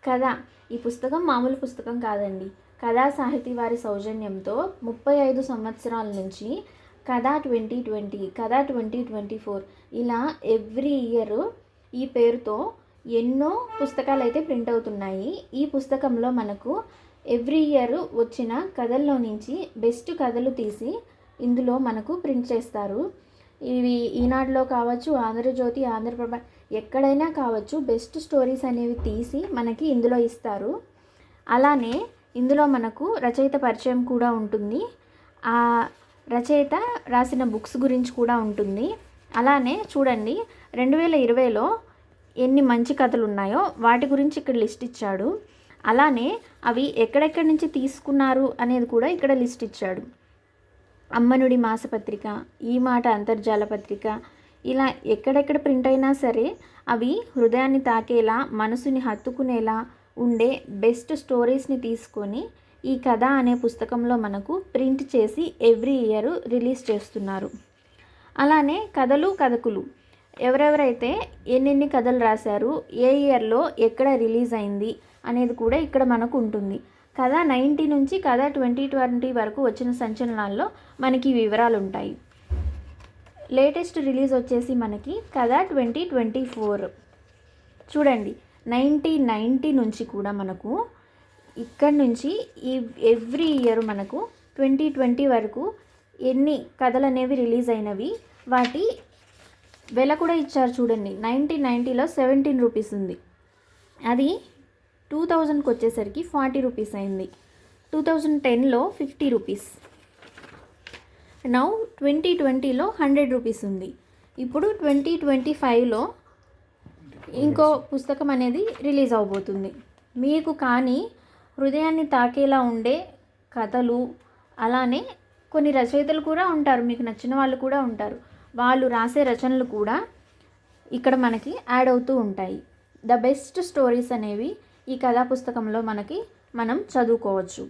కథ. ఈ పుస్తకం మామూలు పుస్తకం కాదండి. కథా సాహితీ వారి సౌజన్యంతో 35 సంవత్సరాల నుంచి కథ 2020, కథ 2024 ఇలా ఎవ్రీ ఇయర్ ఈ పేరుతో ఎన్నో పుస్తకాలు అయితే ప్రింట్ అవుతున్నాయి. ఈ పుస్తకంలో మనకు ఎవ్రీ ఇయర్ వచ్చిన కథల్లో నుంచి బెస్ట్ కథలు తీసి ఇందులో మనకు ప్రింట్ చేస్తారు. ఇవి ఈనాడులో కావచ్చు, ఆంధ్రజ్యోతి, ఆంధ్రప్రభ ఎక్కడైనా కావచ్చు, బెస్ట్ స్టోరీస్ అనేవి తీసి మనకి ఇందులో ఇస్తారు. అలానే ఇందులో మనకు రచయిత పరిచయం కూడా ఉంటుంది. ఆ రచయిత రాసిన బుక్స్ గురించి కూడా ఉంటుంది. అలానే చూడండి 2020లో ఎన్ని మంచి కథలు ఉన్నాయో వాటి గురించి ఇక్కడ లిస్ట్ ఇచ్చాడు. అలానే అవి ఎక్కడెక్కడి నుంచి తీసుకున్నారు అనేది కూడా ఇక్కడ లిస్ట్ ఇచ్చాడు. అమ్మనుడి మాసపత్రిక, ఈ మాట అంతర్జాల పత్రిక, ఇలా ఎక్కడెక్కడ ప్రింట్ అయినా సరే అవి హృదయాన్ని తాకేలా, మనసుని హత్తుకునేలా ఉండే బెస్ట్ స్టోరీస్ని తీసుకొని ఈ కథ అనే పుస్తకంలో మనకు ప్రింట్ చేసి ఎవ్రీ ఇయర్ రిలీజ్ చేస్తున్నారు. అలానే కథకులు ఎవరెవరైతే ఎన్నెన్ని కథలు రాశారు, ఏ ఇయర్లో ఎక్కడ రిలీజ్ అయింది అనేది కూడా ఇక్కడ మనకు ఉంటుంది. కథ 90 నుంచి కథ 2020 వరకు వచ్చిన సంచలనాల్లో మనకి వివరాలు ఉంటాయి. లేటెస్ట్ రిలీజ్ వచ్చేసి మనకి కథ 2024. చూడండి 1990 నుంచి కూడా మనకు ఇక్కడి నుంచి ఈ ఎవ్రీ ఇయర్ మనకు 2020 వరకు ఎన్ని కథలు అనేవి రిలీజ్ అయినవి, వాటి వెల కూడా ఇచ్చారు. చూడండి 1990లో 17 రూపీస్ ఉంది, అది 2000కి వచ్చేసరికి 40 రూపీస్ అయింది. 2010లో 50 రూపీస్, నౌ 2020లో 100 రూపీస్ ఉంది. ఇప్పుడు 2025లో ఇంకో పుస్తకం అనేది రిలీజ్ అవబోతుంది. మీకు కానీ హృదయాన్ని తాకేలా ఉండే కథలు, అలానే కొన్ని రచయితలు కూడా ఉంటారు, మీకు నచ్చిన వాళ్ళు కూడా ఉంటారు, వాళ్ళు రాసే రచనలు కూడా ఇక్కడ మనకి యాడ్ అవుతూ ఉంటాయి. ద బెస్ట్ స్టోరీస్ అనేవి ఈ కథా పుస్తకంలో మనం చదువుకోవచ్చు.